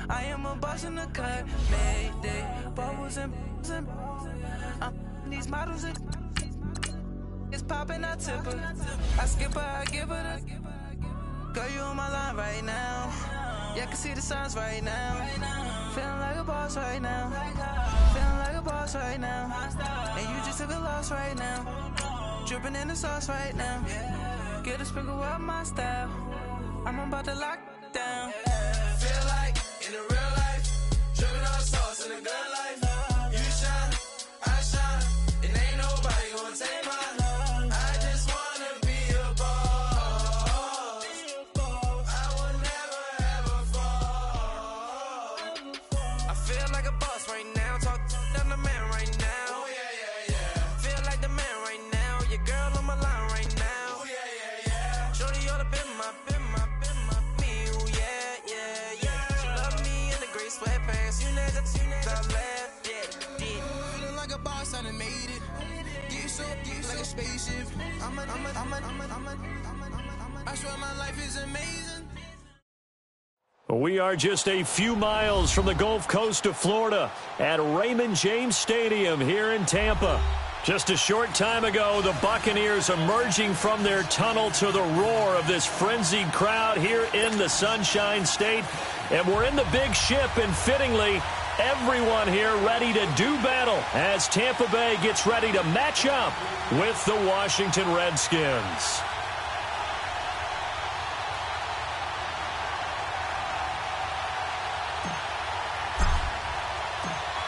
I am a boss in the cut. Mayday, bubbles and I'm these models and it's popping, I tip her. I skip her, I give her the. Girl, you on my line right now. Yeah, I can see the signs right now. Feeling like a boss right now. Feeling like a boss right now. And you just took a loss right now. Dripping in the sauce right now. Get a sprinkle up my style. I'm about to lock down. Feel like in the real life, dripping on sauce in the good life. You shine, I shine, and ain't nobody gonna take mine. I just wanna be a boss. I will never ever fall. I feel like a boss right now. Talk to the man right now. Oh yeah. Feel like the man right now. Your girl on my line right now. Oh yeah. Shorty oughta been my me. Ooh, yeah. She love me in the gray sweatpants. You never left. Yeah. Feeling like a boss, I done made it. Get so like a spaceship. I swear my life is amazing. We are just a few miles from the Gulf Coast of Florida at Raymond James Stadium here in Tampa. Just a short time ago, the Buccaneers emerging from their tunnel to the roar of this frenzied crowd here in the Sunshine State. And we're in the big ship, and fittingly, everyone here ready to do battle as Tampa Bay gets ready to match up with the Washington Redskins.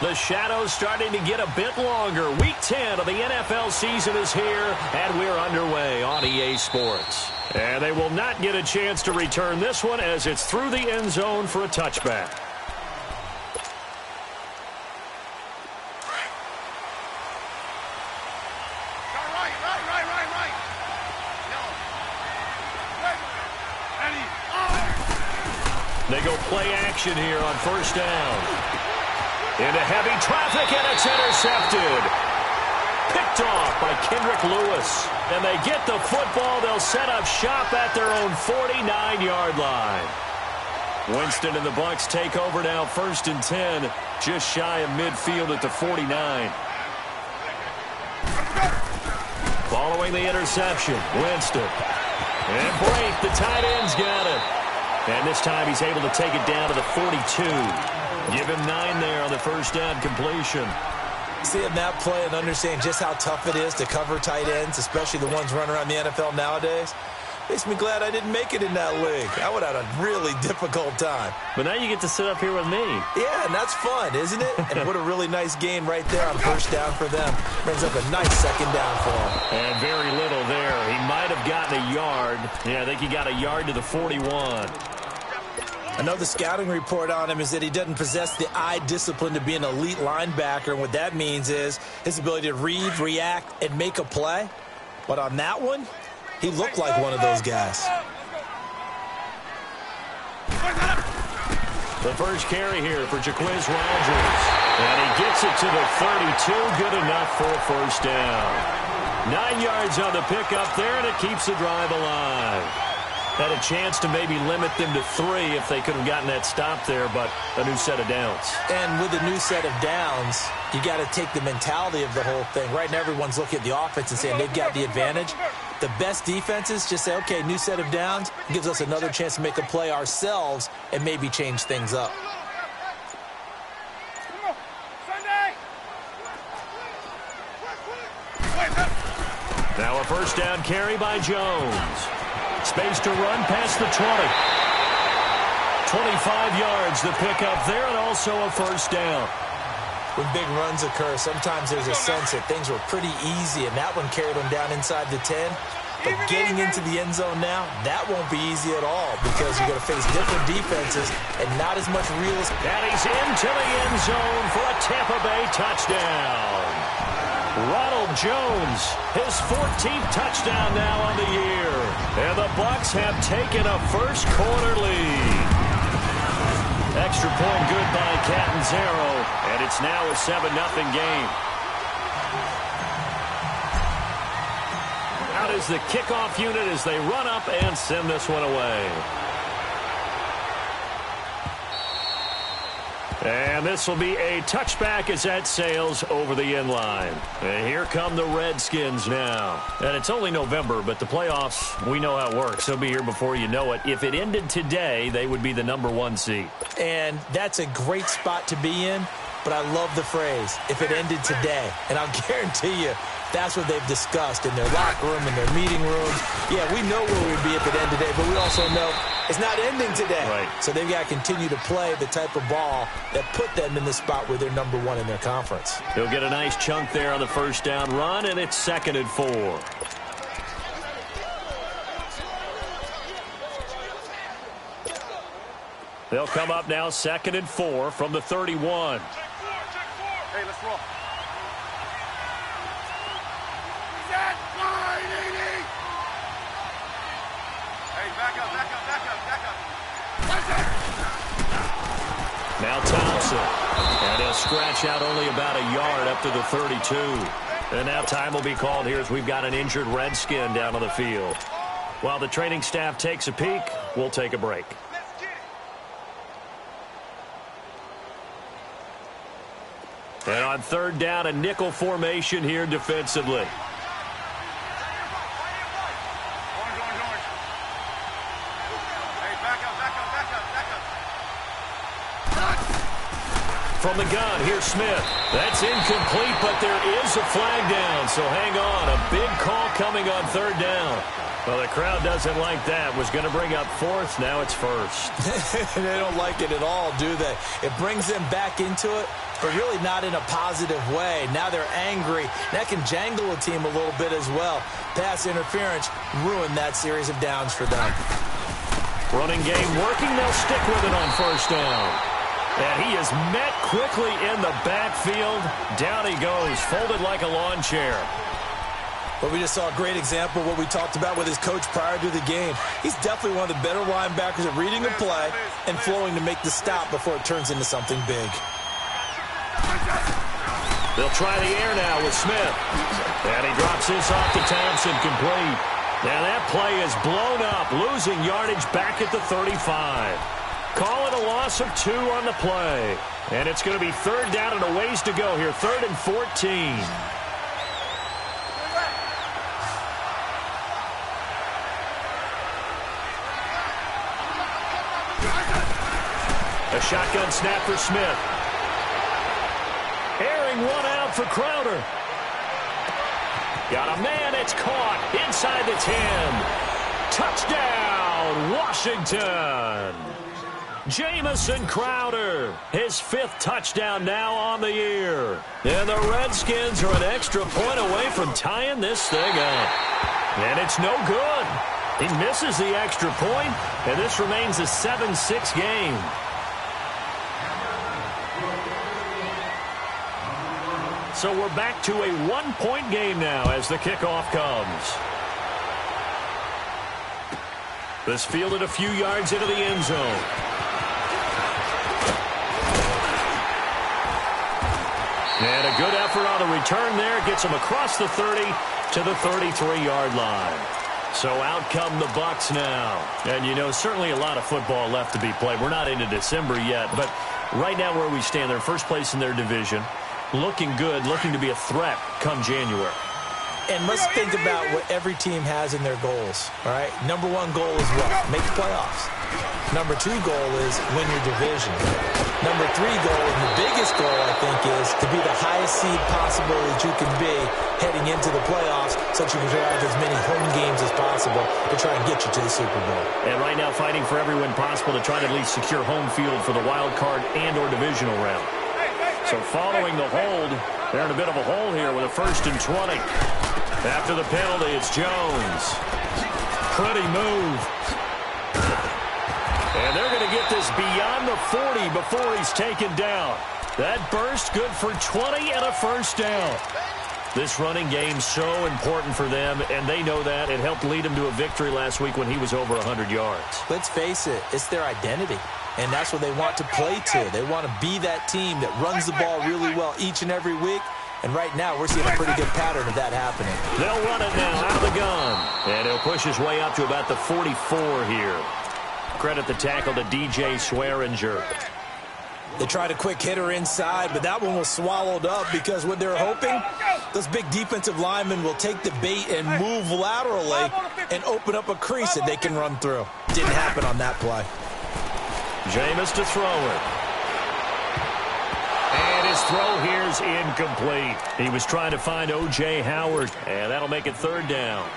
The shadow's starting to get a bit longer. Week 10 of the NFL season is here, and we're underway on EA Sports. And they will not get a chance to return this one as it's through the end zone for a touchback. They go play action here on first down. Into heavy traffic, and it's intercepted. Picked off by Kendrick Lewis. And they get the football. They'll set up shop at their own 49-yard line. Winston and the Bucs take over now, 1st and 10, just shy of midfield at the 49. Following the interception, Winston. And Brake, the tight end's got it. And this time he's able to take it down to the 42. Give him 9 there on the first down completion. Seeing that play and understanding just how tough it is to cover tight ends, especially the ones running around the NFL nowadays, makes me glad I didn't make it in that league. I would have had a really difficult time. But now you get to sit up here with me. Yeah, and that's fun, isn't it? And what a really nice gain right there on first down for them. Brings up a nice second down for them. And very little there. He might have gotten a yard. Yeah, I think he got a yard to the 41. I know the scouting report on him is that he doesn't possess the eye discipline to be an elite linebacker. And what that means is his ability to read, react, and make a play. But on that one, he looked like one of those guys. The first carry here for Jaquiz Rodgers. And he gets it to the 32. Good enough for a first down. 9 yards on the pickup there, and it keeps the drive alive. Had a chance to maybe limit them to 3 if they could have gotten that stop there, but a new set of downs. And with a new set of downs, you got to take the mentality of the whole thing. Right now, everyone's looking at the offense and saying they've got the advantage. The best defenses just say, okay, new set of downs, gives us another chance to make a play ourselves and maybe change things up. Now a first down carry by Jones. Space to run past the 20. 25 yards the pickup there, and also a first down. When big runs occur, sometimes there's a sense that things were pretty easy, and that one carried them down inside the 10. But getting into the end zone now, that won't be easy at all because you're going to face different defenses and not as much real estate. And he's into the end zone for a Tampa Bay touchdown. Ronald Jones, his 14th touchdown now on the year. And the Bucs have taken a first-quarter lead. Extra point good by Catanzaro, and it's now a 7-0 game. Out is the kickoff unit as they run up and send this one away. And this will be a touchback as that sails over the inline. And here come the Redskins now. And it's only November, but the playoffs, we know how it works. They'll be here before you know it. If it ended today, they would be the #1 seed. And that's a great spot to be in, but I love the phrase, if it ended today. And I'll guarantee you, that's what they've discussed in their locker room, in their meeting rooms. Yeah, we know where we'd be if it ended today, but we also know it's not ending today. Right. So they've got to continue to play the type of ball that put them in the spot where they're #1 in their conference. He'll get a nice chunk there on the first down run, and it's 2nd and 4. They'll come up now 2nd and 4 from the 31. Hey, let's roll. Now Thompson. And he'll scratch out only about a yard up to the 32. And now time will be called here as we've got an injured Redskin down on the field. While the training staff takes a peek, we'll take a break. And on 3rd down, a nickel formation here defensively. From the gun, here's Smith. That's incomplete, but there is a flag down, so hang on. A big call coming on 3rd down. Well, the crowd doesn't like that. Was going to bring up 4th. Now it's 1st. They don't like it at all, do they? It brings them back into it, but really not in a positive way. Now they're angry. That can jangle a team a little bit as well. Pass interference ruined that series of downs for them. Running game working. They'll stick with it on 1st down. And he is met quickly in the backfield. Down he goes, folded like a lawn chair. But we just saw a great example of what we talked about with his coach prior to the game. He's definitely one of the better linebackers at reading a play and flowing to make the stop before it turns into something big. They'll try the air now with Smith. And he drops this off to Thompson, complete. Now that play is blown up, losing yardage back at the 35. Call it a loss of 2 on the play. And it's going to be 3rd down and a ways to go here. 3rd and 14. A shotgun snap for Smith. Airing one out for Crowder. Got a man, it's caught inside the 10. Touchdown, Washington. Jamison Crowder, his 5th touchdown now on the year. And the Redskins are an extra point away from tying this thing up. And it's no good. He misses the extra point, and this remains a 7-6 game. So we're back to a 1-point game now as the kickoff comes. This fielded a few yards into the end zone. And a good effort on the return there. Gets him across the 30 to the 33-yard line. So out come the Bucs now. And, you know, certainly a lot of football left to be played. We're not into December yet. But right now where we stand, they're first place in their division. Looking good, looking to be a threat come January. And let's think about what every team has in their goals, all right? Number 1 goal is what? Make the playoffs. Number 2 goal is win your division. Number 3 goal, and the biggest goal, I think, is to be the highest seed possible that you can be heading into the playoffs so that you can drive as many home games as possible to try and get you to the Super Bowl. And right now fighting for every win possible to try to at least secure home field for the wild card and or divisional round. So following the hold, they're in a bit of a hole here with a 1st and 20. After the penalty, it's Jones. Pretty move. And they're going to get this beyond the 40 before he's taken down. That burst good for 20 and a 1st down. This running game's so important for them, and they know that. It helped lead them to a victory last week when he was over 100 yards. Let's face it, it's their identity. And that's what they want to play to. They want to be that team that runs the ball really well each and every week. And right now, we're seeing a pretty good pattern of that happening. They'll run it now out of the gun. And he'll push his way up to about the 44 here. Credit the tackle to DJ Swearinger. They tried a quick hitter inside, but that one was swallowed up because what they're hoping, those big defensive linemen will take the bait and move laterally and open up a crease that they can run through. Didn't happen on that play. Jameis to throw it. And his throw here's incomplete. He was trying to find O.J. Howard, and that'll make it third down.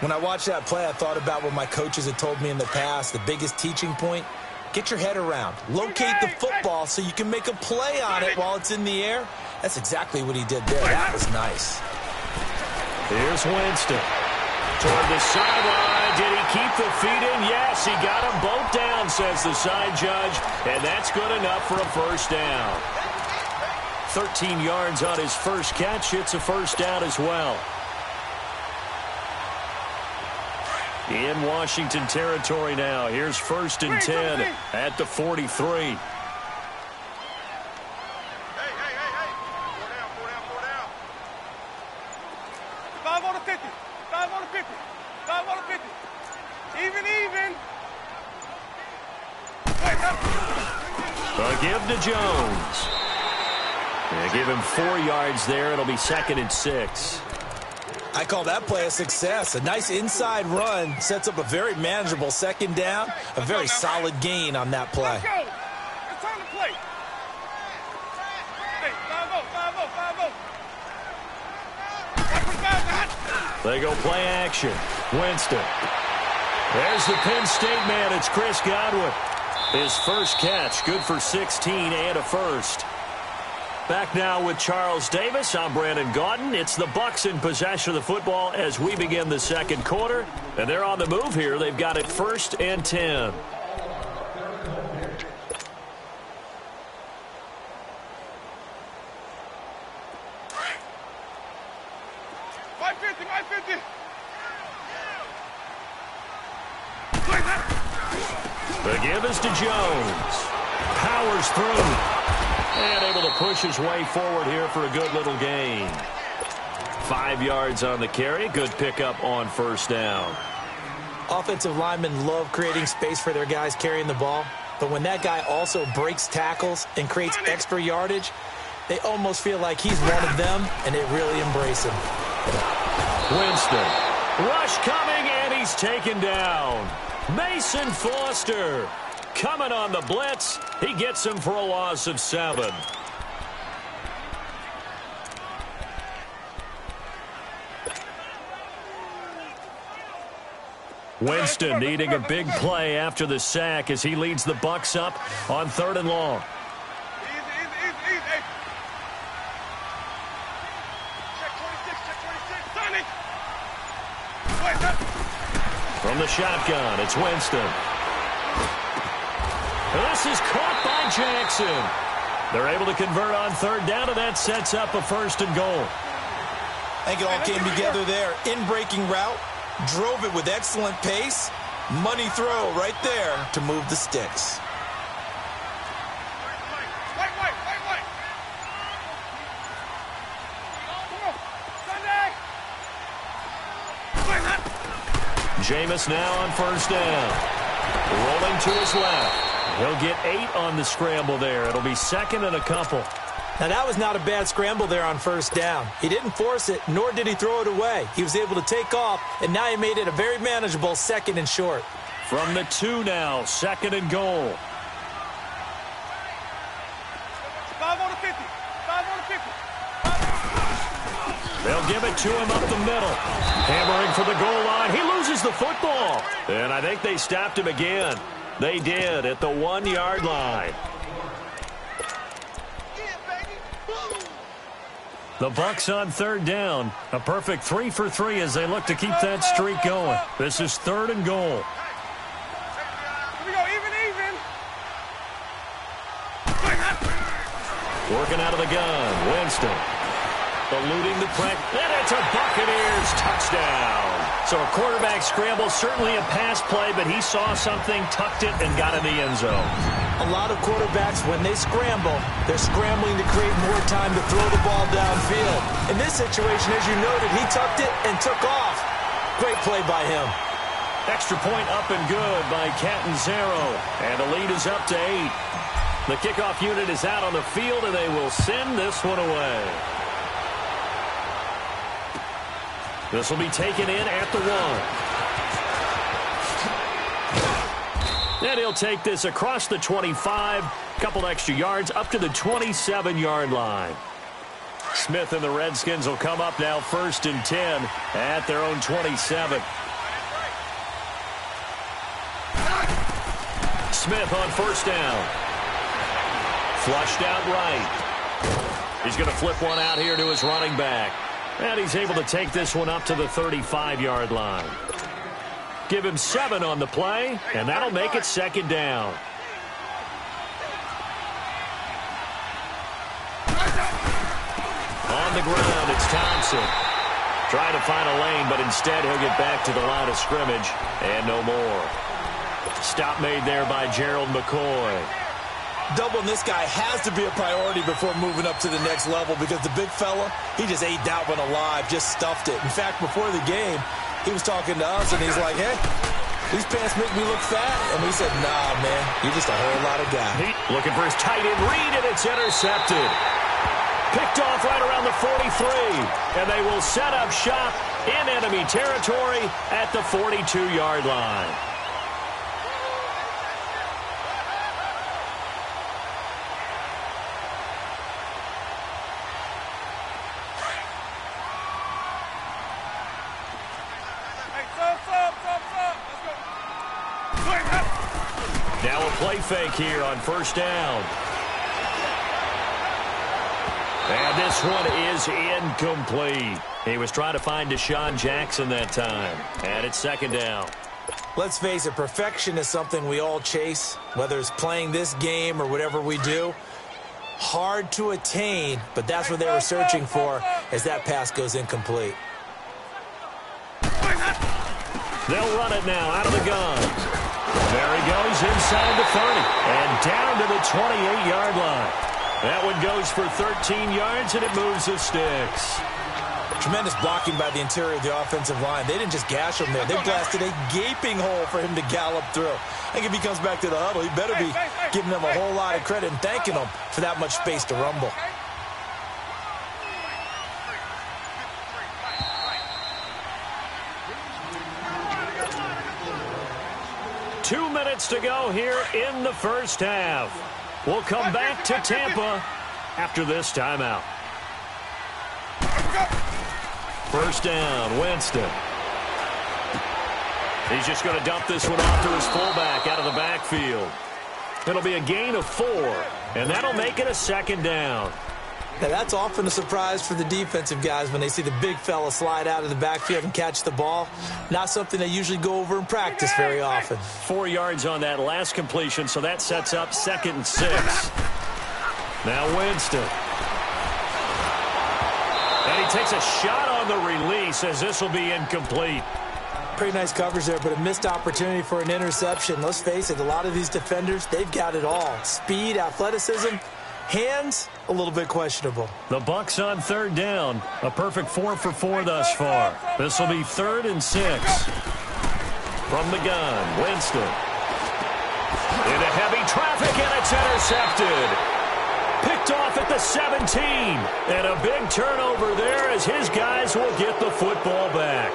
When I watched that play, I thought about what my coaches had told me in the past. The biggest teaching point, get your head around. Locate the football so you can make a play on it while it's in the air. That's exactly what he did there. That was nice. Here's Winston. Toward the sideline. Did he keep the feet in? Yes, he got them both down, says the side judge. And that's good enough for a first down. 13 yards on his first catch. It's a first down as well. In Washington territory now. Here's 1st and 10 at the 43. Hey. 4 down. 5 on the 50. 5 on the 50. 5 on the 50. Even. A give to Jones. They give him 4 yards there. It'll be 2nd and 6. I call that play a success. A nice inside run sets up a very manageable 2nd down. A very solid gain on that play. Let's go. It's time to play. Hey, 5-0. They go play action. Winston. There's the Penn State man. It's Chris Godwin. His first catch, good for 16 and a first. Back now with Charles Davis. I'm Brandon Gaudin. It's the Bucs in possession of the football as we begin the second quarter. And they're on the move here. They've got it 1st and 10. The give is to Jones. Powers through. And able to push his way forward here for a good little gain. 5 yards on the carry. Good pickup on first down. Offensive linemen love creating space for their guys carrying the ball. But when that guy also breaks tackles and creates extra yardage, they almost feel like he's one of them, and they really embrace him. Winston. Rush coming, and he's taken down. Mason Foster. Coming on the blitz. He gets him for a loss of 7. Winston needing a big play after the sack as he leads the Bucs up on 3rd and long. Easy. Check 26. From the shotgun, it's Winston. This is caught by Jackson. They're able to convert on 3rd down, and that sets up a 1st and goal. I think it all came together there. In-breaking route, drove it with excellent pace. Money throw right there to move the sticks. Wait. Jameis now on 1st down. Rolling to his left. He'll get 8 on the scramble there. It'll be 2nd and a couple. Now, that was not a bad scramble there on 1st down. He didn't force it, nor did he throw it away. He was able to take off, and now he made it a very manageable 2nd and short. From the 2 now, 2nd and goal. 5 on the 50. 5 on the 50. They'll give it to him up the middle. Hammering for the goal line. He loses the football. And I think they stopped him again. They did at the 1-yard line. The Bucs on 3rd down. A perfect 3 for 3 as they look to keep that streak going. This is 3rd and goal. Here we go, even. Working out of the gun. Winston. Eluding the play. And it's a Buccaneers touchdown. So a quarterback scramble, certainly a pass play, but he saw something, tucked it, and got in the end zone. A lot of quarterbacks, when they scramble, they're scrambling to create more time to throw the ball downfield. In this situation, as you noted, he tucked it and took off. Great play by him. Extra point up and good by Catanzaro. And the lead is up to 8. The kickoff unit is out on the field, and they will send this one away. This will be taken in at the 1. And he'll take this across the 25, a couple extra yards, up to the 27-yard line. Smith and the Redskins will come up now 1st and 10 at their own 27. Smith on 1st down. Flushed out right. He's going to flip one out here to his running back. And he's able to take this one up to the 35-yard line. Give him 7 on the play, and that'll make it 2nd down. On the ground, it's Thompson. Trying to find a lane, but instead he'll get back to the line of scrimmage, and no more. Stop made there by Gerald McCoy. Doubling this guy has to be a priority before moving up to the next level because the big fella, he just ate that one alive, just stuffed it. In fact, before the game, he was talking to us, and he's like, hey, these pants make me look fat. And we said, nah, man, you're just a whole lot of guy. Looking for his tight end read, and it's intercepted. Picked off right around the 43, and they will set up shop in enemy territory at the 42-yard line. Now a play fake here on 1st down. And this one is incomplete. He was trying to find Deshaun Jackson that time. And it's 2nd down. Let's face it, perfection is something we all chase, whether it's playing this game or whatever we do. Hard to attain, but that's what they were searching for as that pass goes incomplete. They'll run it now out of the gun. There he goes inside the 30 and down to the 28-yard line. That one goes for 13 yards, and it moves the sticks. Tremendous blocking by the interior of the offensive line. They didn't just gash him there. They blasted a gaping hole for him to gallop through. I think if he comes back to the huddle, he better be giving them a whole lot of credit and thanking them for that much space to rumble. Two minutes to go here in the first half. We'll come back to Tampa after this timeout. 1st down, Winston. He's just going to dump this one off to his fullback out of the backfield. It'll be a gain of 4, and that'll make it a 2nd down. Now, that's often a surprise for the defensive guys when they see the big fella slide out of the backfield and catch the ball. Not something they usually go over in practice very often. 4 yards on that last completion, so that sets up 2nd and 6. Now Winston. And he takes a shot on the release as this will be incomplete. Pretty nice coverage there, but a missed opportunity for an interception. Let's face it, a lot of these defenders, they've got it all. Speed, athleticism, hands, a little bit questionable. The Bucs on 3rd down. A perfect 4 for 4 thus far. This will be 3rd and 6. From the gun, Winston. Into heavy traffic, and it's intercepted. Picked off at the 17. And a big turnover there as his guys will get the football back.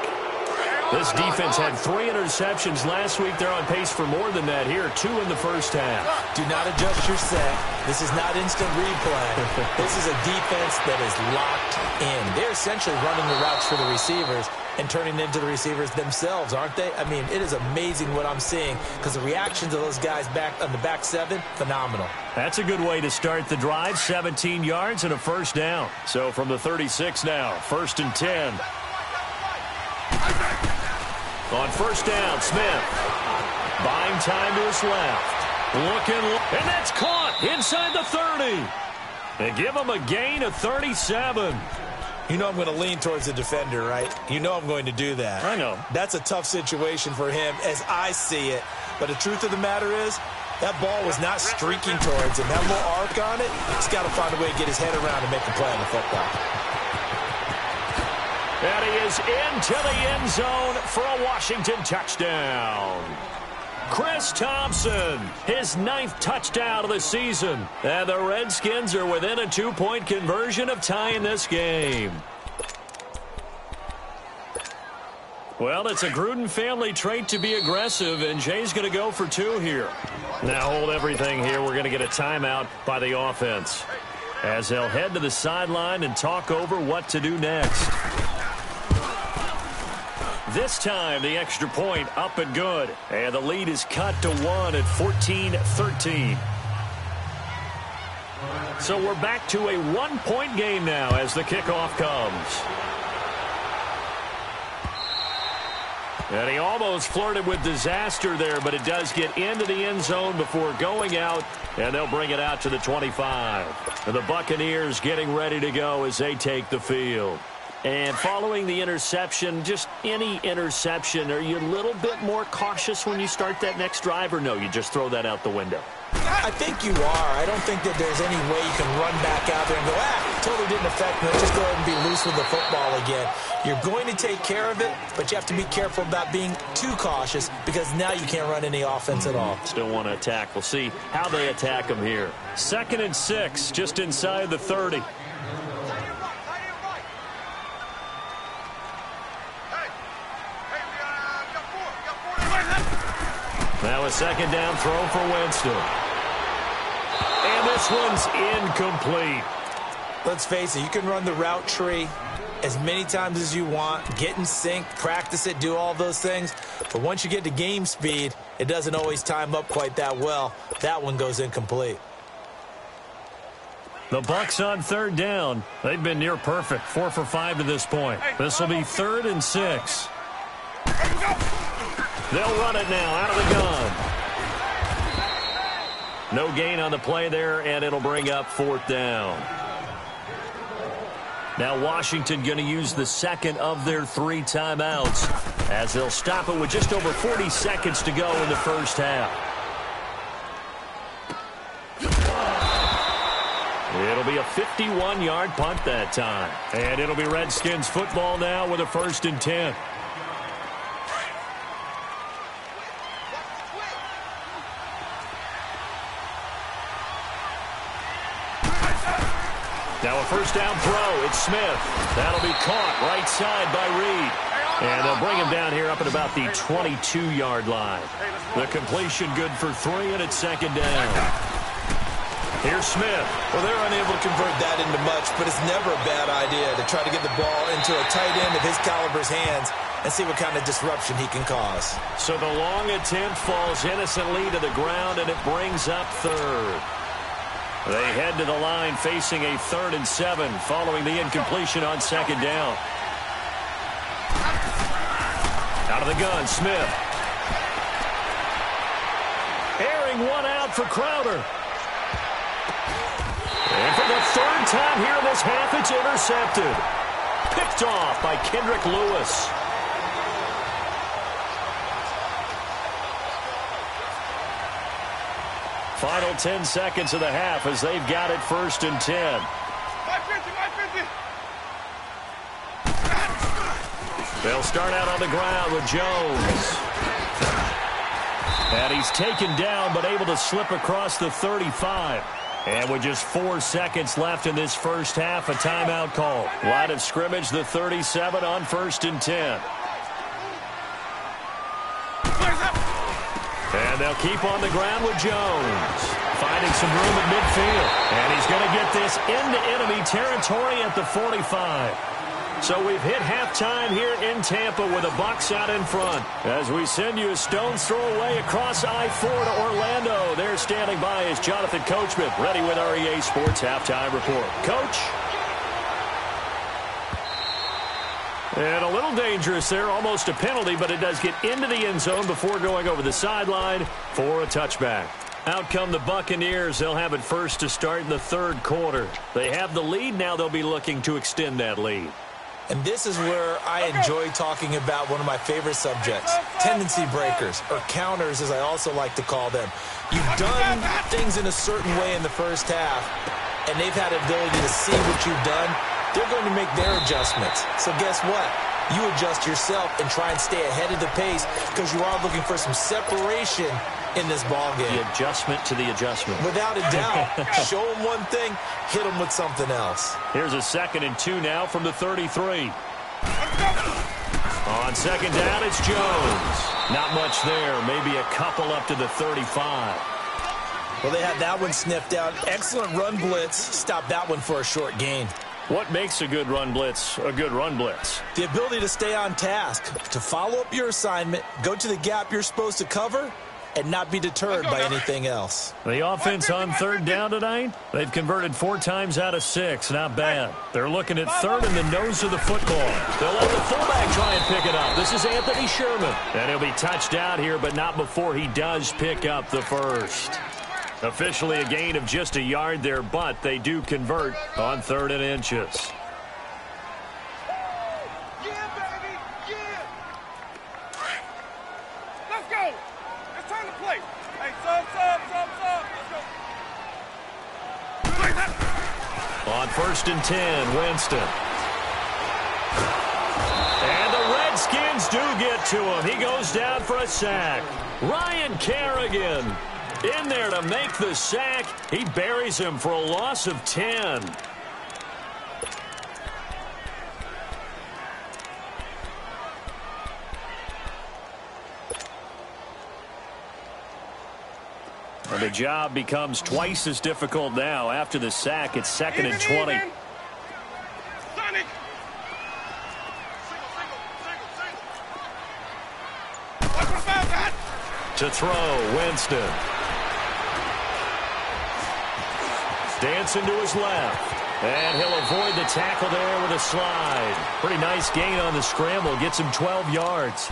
This defense had 3 interceptions last week. They're on pace for more than that here. 2 in the first half. Do not adjust your set. This is not instant replay. This is a defense that is locked in. They're essentially running the routes for the receivers and turning into the receivers themselves, aren't they? I mean, it is amazing what I'm seeing because the reactions of those guys back on the back 7, phenomenal. That's a good way to start the drive. 17 yards and a 1st down. So from the 36 now, 1st and 10. On 1st down, Smith. Buying time to his left. And that's caught inside the 30. They give him a gain of 37. You know I'm going to lean towards the defender, right? You know I'm going to do that. I know. That's a tough situation for him as I see it. But the truth of the matter is, that ball was not streaking towards him. That little arc on it, he's got to find a way to get his head around and make a play on the football. And he is into the end zone for a Washington touchdown. Chris Thompson, his 9th touchdown of the season. And the Redskins are within a 2-point conversion of tying this game. Well, it's a Gruden family trait to be aggressive, and Jay's going to go for 2 here. Now hold everything here. We're going to get a timeout by the offense, as they'll head to the sideline and talk over what to do next. This time, the extra point up and good. And the lead is cut to 1 at 14-13. So we're back to a 1-point game now as the kickoff comes. And he almost flirted with disaster there, but it does get into the end zone before going out, and they'll bring it out to the 25. And the Buccaneers getting ready to go as they take the field. And following the interception, just any interception, are you a little bit more cautious when you start that next drive, or no, you just throw that out the window? I think you are. I don't think that there's any way you can run back out there and go, totally didn't affect me. Let's just go ahead and be loose with the football again. You're going to take care of it, but you have to be careful about being too cautious because now you can't run any offense at all. Still want to attack. We'll see how they attack them here. 2nd and 6, just inside the 30. Now a second down throw for Winston. And this one's incomplete. Let's face it, you can run the route tree as many times as you want, get in sync, practice it, do all those things. But once you get to game speed, it doesn't always time up quite that well. That one goes incomplete. The Bucs on 3rd down. They've been near perfect, 4 for 5 to this point. This will be 3rd and 6. They'll run it now out of the gun. No gain on the play there, and it'll bring up 4th down. Now Washington going to use the 2nd of their 3 timeouts as they'll stop it with just over 40 seconds to go in the first half. It'll be a 51-yard punt that time. And it'll be Redskins football now with a 1st and 10. Now a 1st down throw. It's Smith. That'll be caught right side by Reed. And they'll bring him down here up at about the 22-yard line. The completion good for 3, and it's 2nd down. Here's Smith. Well, they're unable to convert that into much, but it's never a bad idea to try to get the ball into a tight end of his caliber's hands and see what kind of disruption he can cause. So the long attempt falls innocently to the ground, and it brings up 3rd. They head to the line facing a 3rd and 7 following the incompletion on 2nd down. Out of the gun, Smith. Airing one out for Crowder. And for the 3rd time here in this half, it's intercepted. Picked off by Kendrick Lewis. Final 10 seconds of the half as they've got it 1st and 10. They'll start out on the ground with Jones. And he's taken down but able to slip across the 35. And with just 4 seconds left in this first half, a timeout call. Line of scrimmage, the 37 on 1st and 10. And they'll keep on the ground with Jones. Finding some room at midfield. And he's going to get this into enemy territory at the 45. So we've hit halftime here in Tampa with the Bucs out in front. As we send you a stone's throw away across I-4 to Orlando. There standing by is Jonathan Coachman, ready with our EA Sports Halftime Report. Coach? And a little dangerous there, almost a penalty, but it does get into the end zone before going over the sideline for a touchback. Out come the Buccaneers. They'll have it first to start in the 3rd quarter. They have the lead. Now they'll be looking to extend that lead. And this is where I enjoy talking about one of my favorite subjects, tendency breakers, or counters as I also like to call them. You've done things in a certain way in the first half, and they've had the ability to see what you've done. They're going to make their adjustments. So guess what? you adjust yourself and try and stay ahead of the pace because you are looking for some separation in this ball game. The adjustment to the adjustment. Without a doubt. Show them one thing, hit them with something else. Here's a 2nd and 2 now from the 33. On 2nd down, it's Jones. Not much there. Maybe a couple up to the 35. Well, they had that one sniffed out. Excellent run blitz. Stop that one for a short gain. What makes a good run blitz a good run blitz? The ability to stay on task, to follow up your assignment, go to the gap you're supposed to cover, and not be deterred by anything else. The offense on 3rd down tonight, they've converted 4 times out of 6. Not bad. They're looking at 3rd in the nose of the football. They'll let the fullback try and pick it up. This is Anthony Sherman. And he'll be touched out here, but not before he does pick up the first. Officially a gain of just a yard there, but they do convert on 3rd and inches. On 1st and 10, Winston. And the Redskins do get to him. He goes down for a sack. Ryan Kerrigan in there to make the sack. He buries him for a loss of 10. And the job becomes twice as difficult now. After the sack, it's 2nd and 20. To throw, Winston. Dancing to his left. And he'll avoid the tackle there with a slide. Pretty nice gain on the scramble. Gets him 12 yards.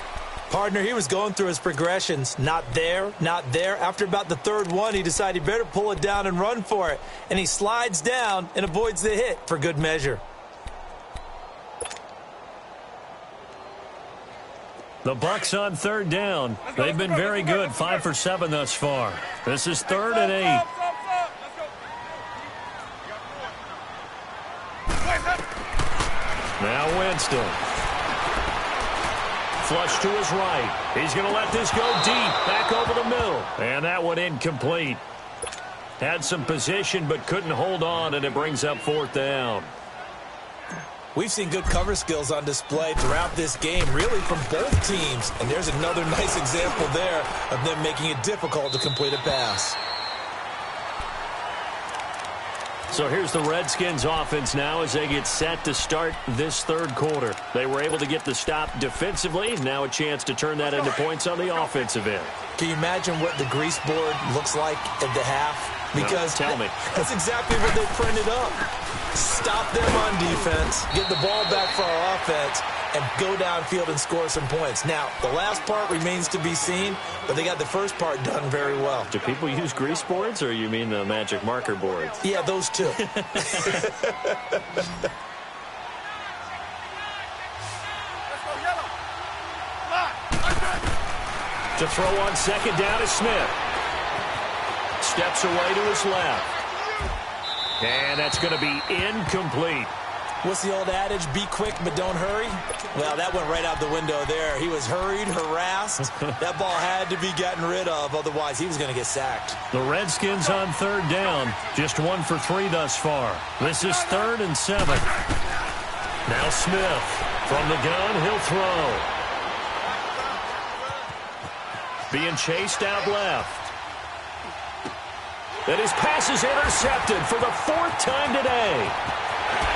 Partner, he was going through his progressions. Not there, not there. After about the 3rd one, he decided he better pull it down and run for it. And he slides down and avoids the hit for good measure. The Bucs on 3rd down. They've been very good, 5 for 7 thus far. This is 3rd and 8. Now Winston. Flush to his right. He's going to let this go deep, back over the middle. And that one incomplete. Had some position but couldn't hold on, and it brings up 4th down. We've seen good cover skills on display throughout this game, really from both teams. And there's another nice example there of them making it difficult to complete a pass. So here's the Redskins offense now as they get set to start this 3rd quarter. They were able to get the stop defensively. Now a chance to turn that into points on the offensive end. Can you imagine what the grease board looks like at the half? Because no, tell me. That's exactly what they printed up. Stop them on defense, get the ball back for our offense, and go downfield and score some points. Now, the last part remains to be seen, but they got the first part done very well. Do people use grease boards, or you mean the magic marker boards? Yeah, those two. To throw on 2nd down is Smith. Steps away to his left. And that's going to be incomplete. What's the old adage? Be quick, but don't hurry? Well, that went right out the window there. He was hurried, harassed. That ball had to be gotten rid of. Otherwise, he was going to get sacked. The Redskins on 3rd down. Just 1 for 3 thus far. This is 3rd and 7. Now Smith. From the gun, he'll throw. Being chased out left. And his pass is intercepted for the 4th time today.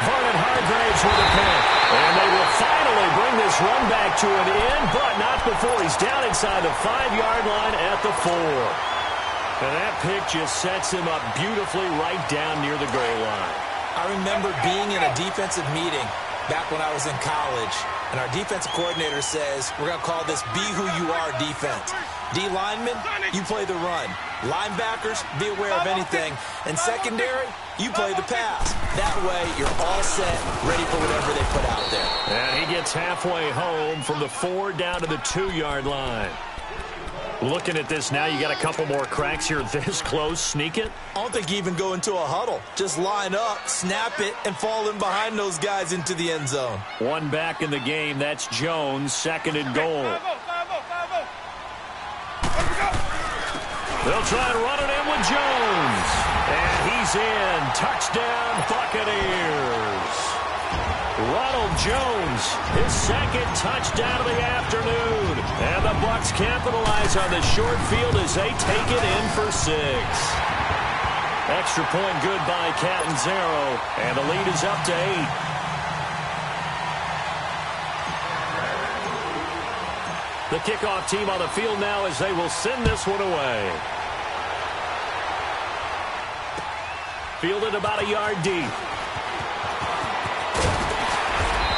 Vernon Hargraves with a pick. And they will finally bring this run back to an end, but not before he's down inside the 5-yard line at the 4. And that pick just sets him up beautifully right down near the goal line. I remember being in a defensive meeting back when I was in college, and our defensive coordinator says, we're going to call this Be Who You Are defense. D linemen, you play the run. Linebackers, be aware of anything. And secondary, you play the pass. That way, you're all set, ready for whatever they put out there. And he gets halfway home from the 4 down to the 2-yard line. Looking at this now, you got a couple more cracks here this close. Sneak it? I don't think you even go into a huddle. Just line up, snap it, and fall in behind those guys into the end zone. One back in the game. That's Jones, second and goal. They'll try and run it in with Jones. And he's in. Touchdown, Buccaneers. Ronald Jones, his second touchdown of the afternoon. And the Bucs capitalize on the short field as they take it in for 6. Extra point good by Catanzaro, and the lead is up to 8. The kickoff team on the field now as they will send this one away. Fielded about a yard deep.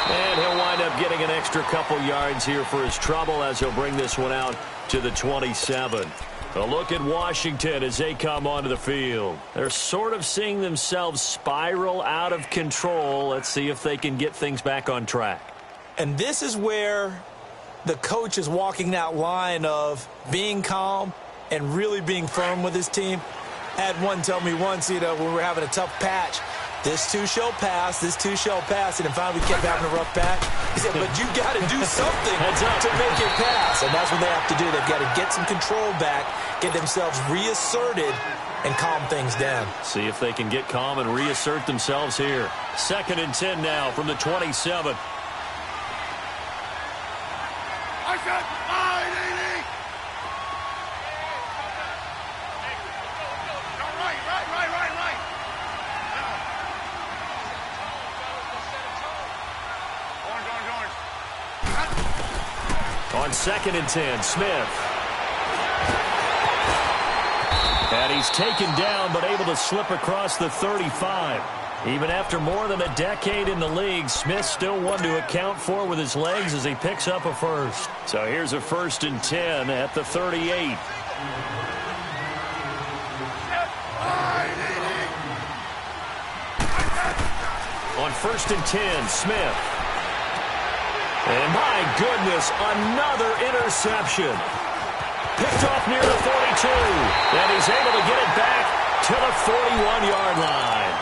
And he'll wind up getting an extra couple yards here for his trouble as he'll bring this one out to the 27. A look at Washington as they come onto the field. They're sort of seeing themselves spiral out of control. Let's see if they can get things back on track. And this is where the coach is walking that line of being calm and really being firm with his team. I had one tell me once, when we were having a tough patch, this too shall pass, this too shall pass. And then finally we kept having a rough patch. He said, but you got to do something to make it pass. And that's what they have to do. They've got to get some control back, get themselves reasserted, and calm things down. See if they can get calm and reassert themselves here. 2nd and 10 now from the 27. On 2nd and 10, Smith. And he's taken down but able to slip across the 35. Even after more than a decade in the league, Smith still one to account for with his legs as he picks up a first. So here's a 1st and 10 at the 38. On 1st and 10, Smith. And my goodness, another interception. Picked off near the 42. And he's able to get it back to the 41-yard line.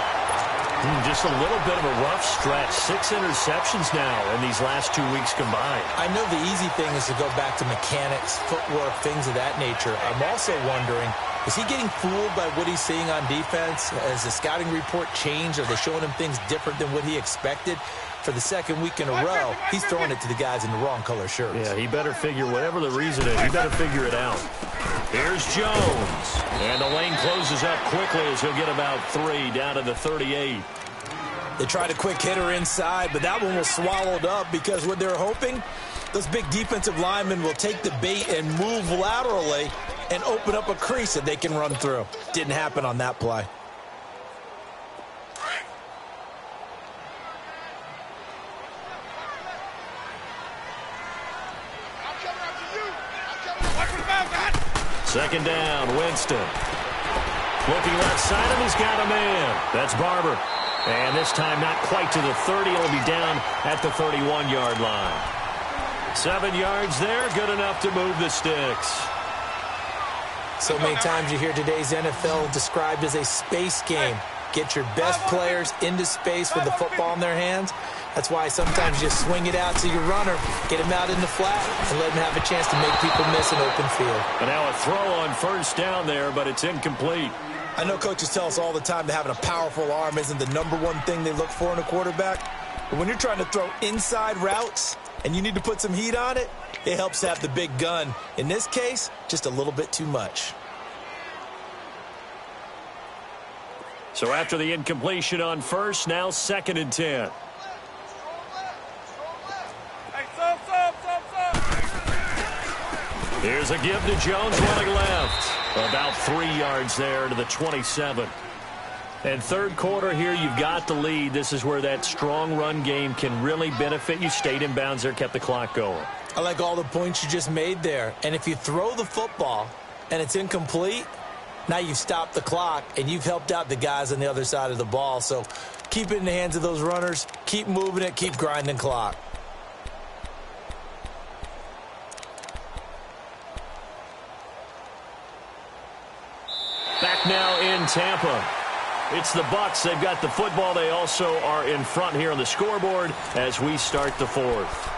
Just a little bit of a rough stretch. 6 interceptions now in these last 2 weeks combined. I know the easy thing is to go back to mechanics, footwork, things of that nature. I'm also wondering, is he getting fooled by what he's seeing on defense? Has the scouting report changed? Are they showing him things different than what he expected? For the 2nd week in a row, he's throwing it to the guys in the wrong color shirts. Yeah, he better figure, whatever the reason is, he better figure it out. Here's Jones. And the lane closes up quickly as he'll get about 3 down to the 38. They tried a quick hitter inside, but that one was swallowed up because what they're hoping, those big defensive linemen will take the bait and move laterally and open up a crease that they can run through. Didn't happen on that play. Second down, Winston. Looking left side of him, he's got a man. That's Barber. And this time not quite to the 30. It'll be down at the 31-yard line. 7 yards there, good enough to move the sticks. So many times you hear today's NFL described as a space game. Get your best players into space with the football in their hands. That's why sometimes you just swing it out to your runner, get him out in the flat, and let him have a chance to make people miss an open field. And now a throw on 1st down there, but it's incomplete. I know coaches tell us all the time that having a powerful arm isn't the #1 thing they look for in a quarterback. But when you're trying to throw inside routes and you need to put some heat on it, it helps to have the big gun. In this case, just a little bit too much. So after the incompletion on 1st, now 2nd and 10. Here's a give to Jones running left. About 3 yards there to the 27. And 3rd quarter here, you've got the lead. This is where that strong run game can really benefit you. Stayed in bounds there, kept the clock going. I like all the points you just made there. And if you throw the football and it's incomplete, now you've stopped the clock and you've helped out the guys on the other side of the ball. So keep it in the hands of those runners. Keep moving it. Keep grinding clock. in Tampa. It's the Bucs. They've got the football. They also are in front here on the scoreboard as we start the fourth.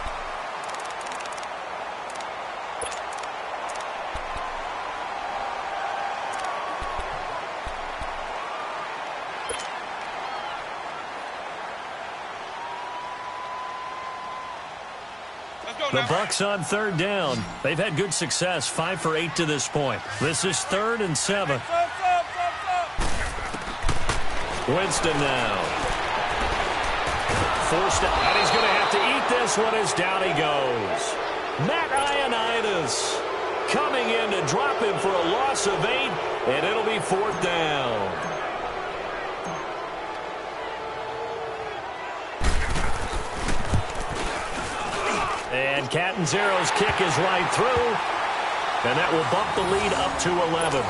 The Bucs on third down. They've had good success, 5 for 8 to this point. This is 3rd and 7. Winston now. Forced out, and he's going to have to eat this one as down he goes. Matt Ioannidis coming in to drop him for a loss of 8, and it'll be 4th down. And Catanzaro's kick is right through, and that will bump the lead up to 11.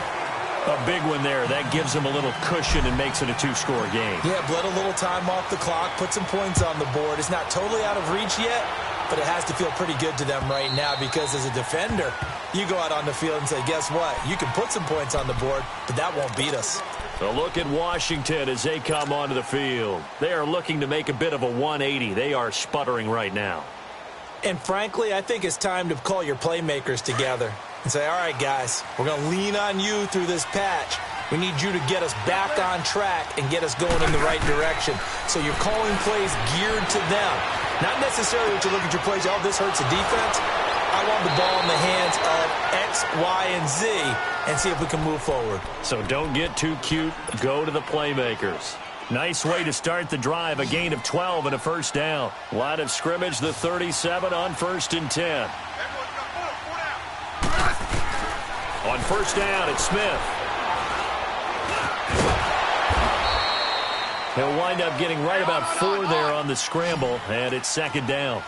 A big one there. That gives them a little cushion and makes it a 2-score game. Yeah, bled a little time off the clock, put some points on the board. It's not totally out of reach yet, but it has to feel pretty good to them right now because as a defender, you go out on the field and say, guess what? You can put some points on the board, but that won't beat us. A look at Washington as they come onto the field. They are looking to make a bit of a 180. They are sputtering right now. And frankly, I think it's time to call your playmakers together and say, all right, guys, we're going to lean on you through this patch. We need you to get us back on track and get us going in the right direction. So you're calling plays geared to them. Not necessarily that you look at your plays, oh, this hurts the defense. I want the ball in the hands of X, Y, and Z and see if we can move forward. So don't get too cute. Go to the playmakers. Nice way to start the drive. A gain of 12 and a first down. Line of scrimmage, the 37 on 1st and 10. On first down, it's Smith. He'll wind up getting right about 4 there on the scramble, and it's 2nd down.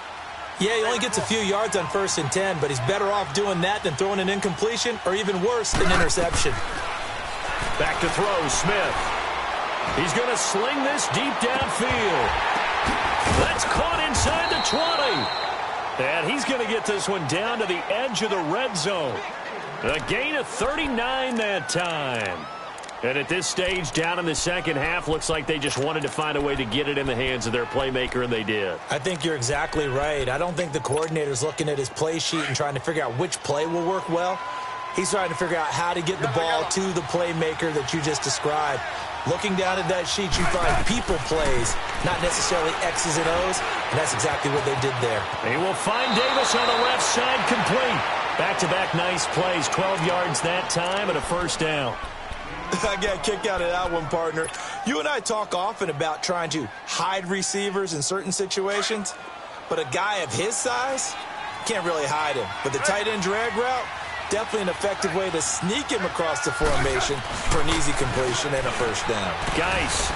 Yeah, he only gets a few yards on 1st and 10, but he's better off doing that than throwing an incompletion or even worse, an interception. Back to throw, Smith. He's going to sling this deep downfield. That's caught inside the 20. And he's going to get this one down to the edge of the red zone. A gain of 39 that time. And at this stage, down in the second half, looks like they just wanted to find a way to get it in the hands of their playmaker, and they did. I think you're exactly right. I don't think the coordinator's looking at his play sheet and trying to figure out which play will work well. He's trying to figure out how to get the ball to the playmaker that you just described. Looking down at that sheet, you find people plays, not necessarily X's and O's, and that's exactly what they did there. He will find Davis on the left side complete. Back-to-back nice plays, 12 yards that time and a first down. I got a kick out of that one, partner. You and I talk often about trying to hide receivers in certain situations, but a guy of his size can't really hide him. But the tight end drag route, definitely an effective way to sneak him across the formation for an easy completion and a first down. Geis.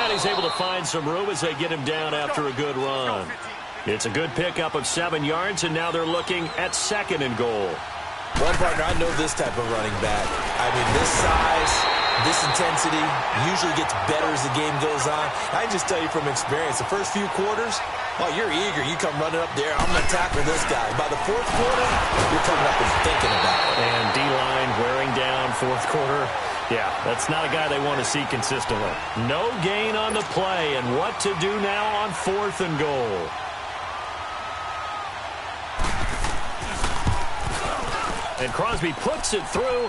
And he's able to find some room as they get him down after a good run. It's a good pickup of 7 yards, and now they're looking at 2nd and goal. Well, partner, I know this type of running back. I mean, this size, this intensity usually gets better as the game goes on. I can just tell you from experience, the first few quarters, oh, you're eager. You come running up there, I'm going to tackle this guy. By the 4th quarter, you're coming up and thinking about it. And D-line wearing down 4th quarter. Yeah, that's not a guy they want to see consistently. No gain on the play, and what to do now on 4th and goal. And Crosby puts it through,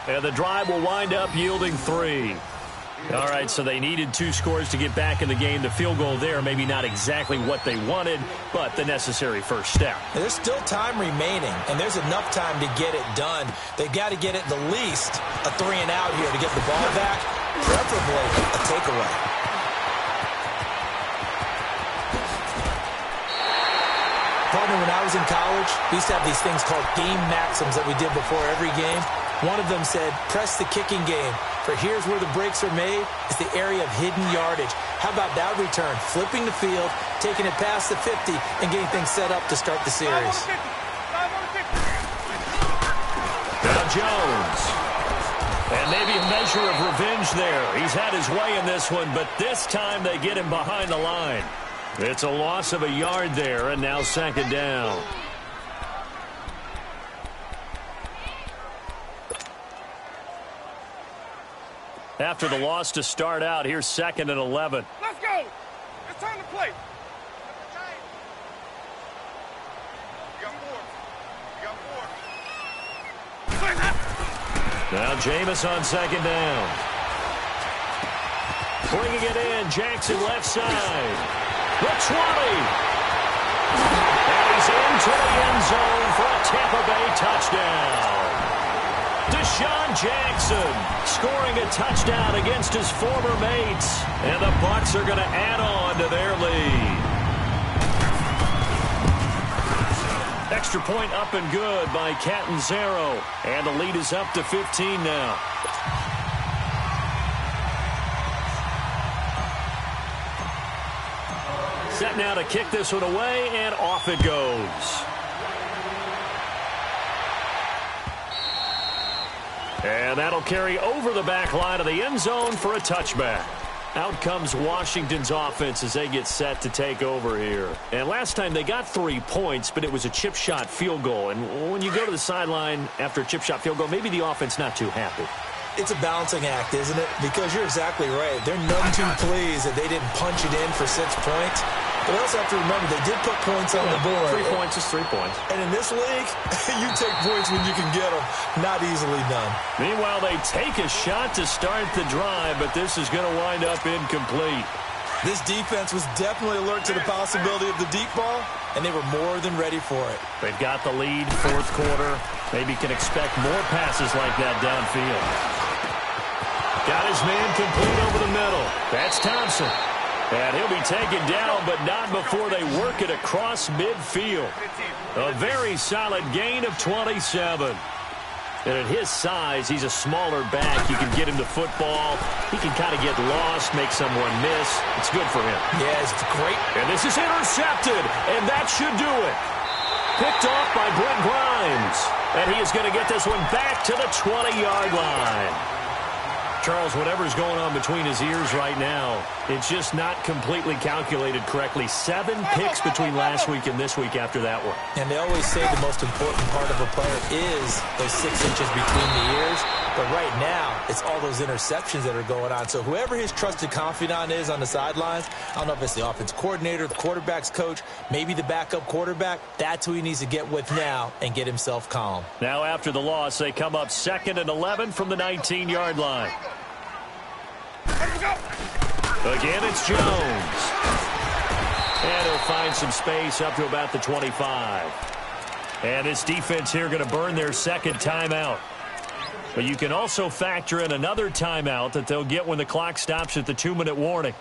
and the drive will wind up yielding 3. All right, so they needed 2 scores to get back in the game. The field goal there, maybe not exactly what they wanted, but the necessary first step. There's still time remaining, and there's enough time to get it done. They've got to get at the least a 3 and out here to get the ball back, preferably a takeaway. Partner, when I was in college, we used to have these things called game maxims that we did before every game. One of them said, press the kicking game. For here's where the breaks are made. It's the area of hidden yardage. How about that return? Flipping the field, taking it past the 50, and getting things set up to start the series. Now Jones. And maybe a measure of revenge there. He's had his way in this one, but this time they get him behind the line. It's a loss of a yard there, and now 2nd down. after the loss to start out. Here's 2nd and 11. Let's go. It's time to play. You got 4. You got 4. Now Jameis on 2nd down. Bringing it in, Jackson left side. The 20. And he's into the end zone for a Tampa Bay touchdown. Deshaun Jackson scoring a touchdown against his former mates. And the Bucs are going to add on to their lead. Extra point up and good by Catanzaro. And the lead is up to 15 now. Set now to kick this one away, and off it goes. And that'll carry over the back line of the end zone for a touchback. Out comes Washington's offense as they get set to take over here. And last time they got 3 points, but it was a chip shot field goal. And when you go to the sideline after a chip shot field goal, maybe the offense not too happy. It's a balancing act, isn't it? Because you're exactly right. They're none too pleased that they didn't punch it in for 6 points. But also have to remember, they did put points on the board. 3 points is 3 points. And in this league, you take points when you can get them. Not easily done. Meanwhile, they take a shot to start the drive, but this is going to wind up incomplete. This defense was definitely alert to the possibility of the deep ball, and they were more than ready for it. They've got the lead, 4th quarter. Maybe can expect more passes like that downfield. Got his man complete over the middle. That's Thompson. And he'll be taken down, but not before they work it across midfield. A very solid gain of 27. And at his size, he's a smaller back. You can get him to football. He can kind of get lost, make someone miss. It's good for him. Yeah, it's great. And this is intercepted, and that should do it. Picked off by Brent Grimes. And he is going to get this one back to the 20-yard line. Charles, whatever's going on between his ears right now, it's just not completely calculated correctly. 7 picks between last week and this week after that one. And they always say the most important part of a player is those 6 inches between the ears. But right now, it's all those interceptions that are going on. So whoever his trusted confidant is on the sidelines, I don't know if it's the offense coordinator, the quarterback's coach, maybe the backup quarterback, that's who he needs to get with now and get himself calm. Now after the loss, they come up 2nd and 11 from the 19-yard line. Again, it's Jones. And he'll find some space up to about the 25. And this defense here going to burn their 2nd timeout. But you can also factor in another timeout that they'll get when the clock stops at the 2-minute warning.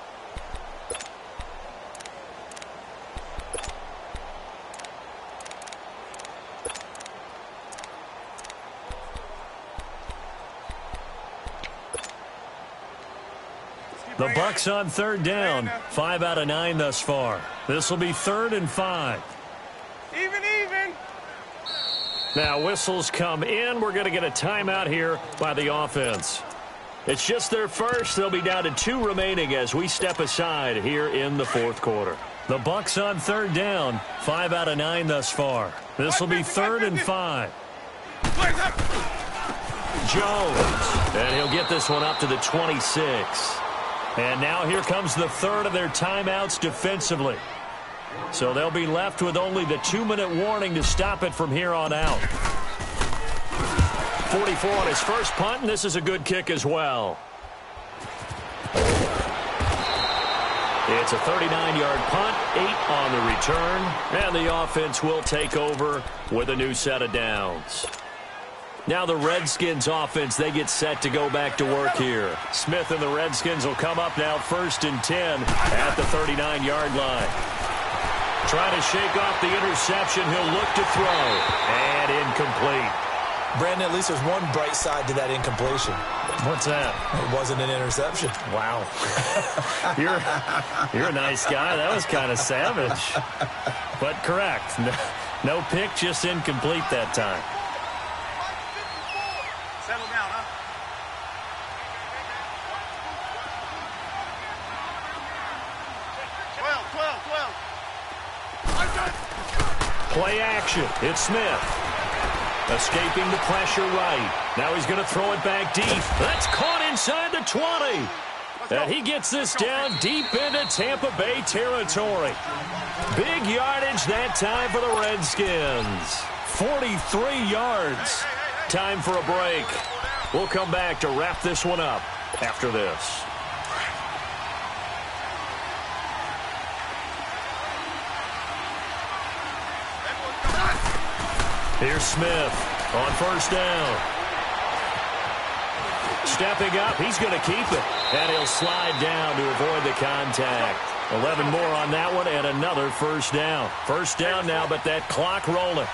The Bucs on 3rd down. 5 out of 9 thus far. This will be 3rd and 5. Even. Now whistles come in. We're going to get a timeout here by the offense. It's just their first. They'll be down to 2 remaining as we step aside here in the 4th quarter. The Bucs on 3rd down. 5 out of 9 thus far. This will be 3rd and 5. Jones. And he'll get this one up to the 26. And now here comes the 3rd of their timeouts defensively. So they'll be left with only the 2-minute warning to stop it from here on out. 44 on his first punt, and this is a good kick as well. It's a 39-yard punt, 8 on the return, and the offense will take over with a new set of downs. Now the Redskins offense, they get set to go back to work here. Smith and the Redskins will come up now 1st and 10 at the 39-yard line. Trying to shake off the interception. He'll look to throw. And incomplete. Brandon, at least there's one bright side to that incompletion. What's that? It wasn't an interception. Wow. You're a nice guy. That was kind of savage. But correct. No pick, just incomplete that time. Settle down, huh? Play action. It's Smith. Escaping the pressure right. Now he's going to throw it back deep. That's caught inside the 20. And he gets this down deep into Tampa Bay territory. Big yardage that time for the Redskins. 43 yards. Time for a break. We'll come back to wrap this one up after this. Here's Smith on first down. Stepping up, he's going to keep it. And he'll slide down to avoid the contact. 11 more on that one and another first down. First down now, but that clock rolling.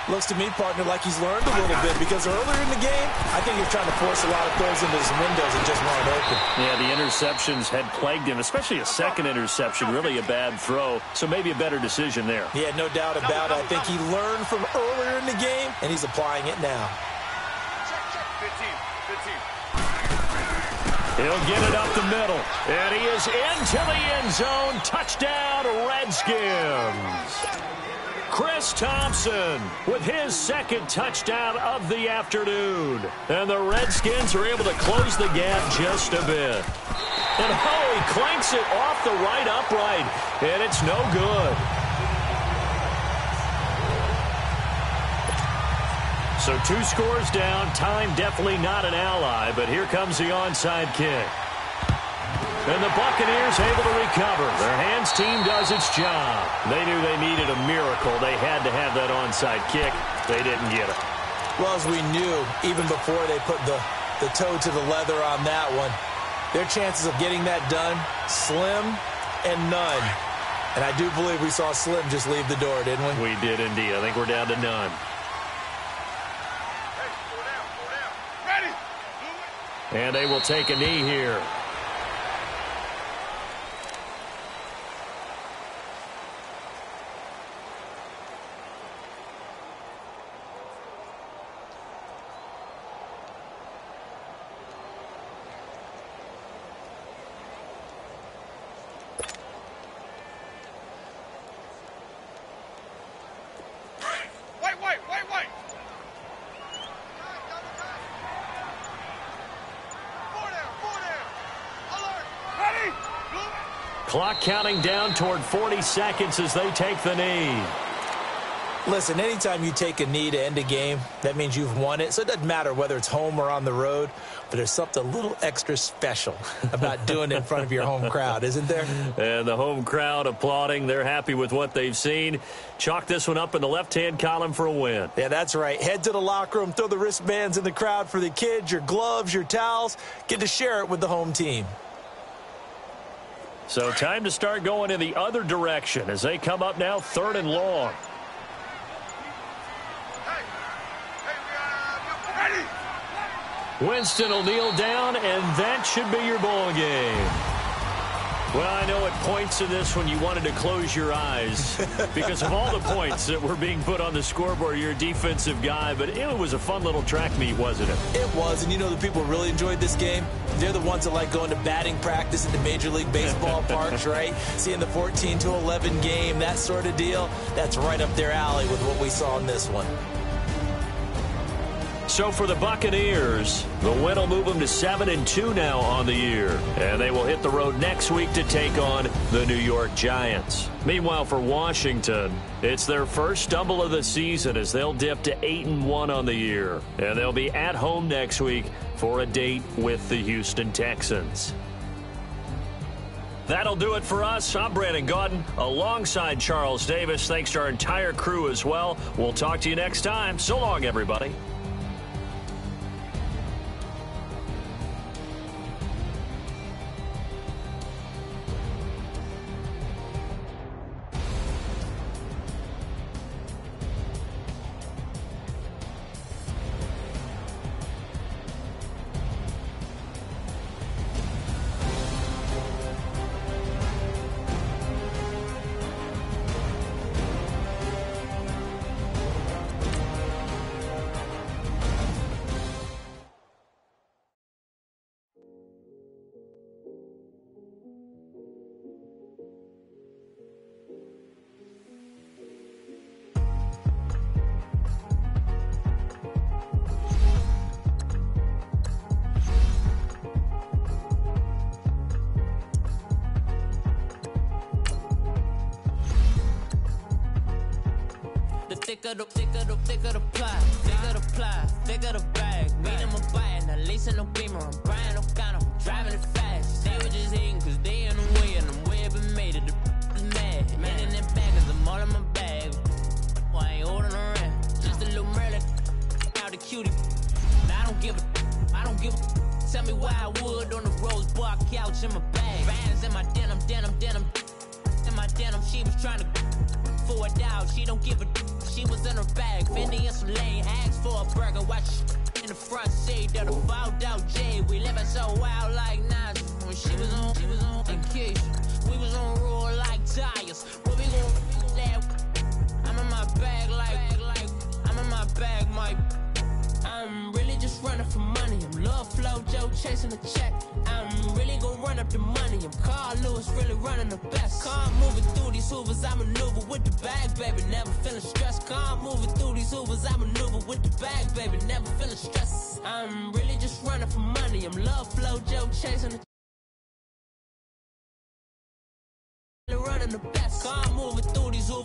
Looks to me, partner, like he's learned a little bit because earlier in the game, I think he was trying to force a lot of throws into his windows and just weren't open. Yeah, the interceptions had plagued him, especially a second interception, really a bad throw. So maybe a better decision there. Yeah, no doubt about it. I think he learned from earlier in the game, and he's applying it now. 15. He'll get it up the middle, and he is into the end zone. Touchdown, Redskins. Chris Thompson with his second touchdown of the afternoon. And the Redskins are able to close the gap just a bit. And he clanks it off the right upright, and it's no good. So 2 scores down. Time definitely not an ally, but here comes the onside kick. And the Buccaneers able to recover. Their hands team does its job. They knew they needed a miracle. They had to have that onside kick. They didn't get it. Well, as we knew, even before they put the toe to the leather on that one, their chances of getting that done, slim and none. And I do believe we saw Slim just leave the door, didn't we? We did indeed. I think we're down to none. Ready. And they will take a knee here. Wait. Four down. Alert. Ready. Clock counting down toward 40 seconds as they take the knee. Listen, anytime you take a knee to end a game, that means you've won it. So it doesn't matter whether it's home or on the road, but there's something a little extra special about doing it in front of your home crowd, isn't there? And the home crowd applauding. They're happy with what they've seen. Chalk this one up in the left-hand column for a win. Yeah, that's right. Head to the locker room, throw the wristbands in the crowd for the kids, your gloves, your towels. Get to share it with the home team. So time to start going in the other direction as they come up now 3rd and long. Winston will kneel down, and that should be your ball game. Well, I know at points in this when you wanted to close your eyes because of all the points that were being put on the scoreboard. You're a defensive guy, but it was a fun little track meet, wasn't it? It was, and you know the people really enjoyed this game? They're the ones that like going to batting practice in the Major League Baseball parks, right? Seeing the 14-11 game, that sort of deal. That's right up their alley with what we saw in this one. So for the Buccaneers, the win will move them to 7-2 now on the year. And they will hit the road next week to take on the New York Giants. Meanwhile, for Washington, it's their first stumble of the season as they'll dip to 8-1 on the year. And they'll be at home next week for a date with the Houston Texans. That'll do it for us. I'm Brandon Gaudin alongside Charles Davis. Thanks to our entire crew as well. We'll talk to you next time. So long, everybody. thick of the ply, thick of the bag. Meet him a bite, and at least in no beamer. I'm Brian O'Connor, driving it fast. They were just hating cause they in the way, and I'm way up and made it. The mad, man in that bag, cause I'm all in my bag. Well, I ain't holding around, just a little Merlin, out the cutie. Now I don't give a. Tell me why I would on the rose bar couch in my bag. Bands in my denim. In my denim, she was trying to for a doubt. She don't give a. She was in her bag. Fendi and some lane asked for a burger. Watch in the front seat of the fouled out J. We living so wild like Nas. When she was on vacation, we was on roll like tires. What we gon' that? I'm in my bag like I'm in my bag, Mike. I'm really just running for money. I'm Love Flow Joe chasing the check. I'm really gon' run up the money. I'm Carl Lewis, really running the best. Car moving through these hoovers, I maneuver with the bag, baby. Never feeling stressed. Car moving through these hoovers, I maneuver with the bag, baby. Never feeling stressed. I'm really just running for money. I'm Love Flow Joe chasing the running the best. Car moving through these hoovers.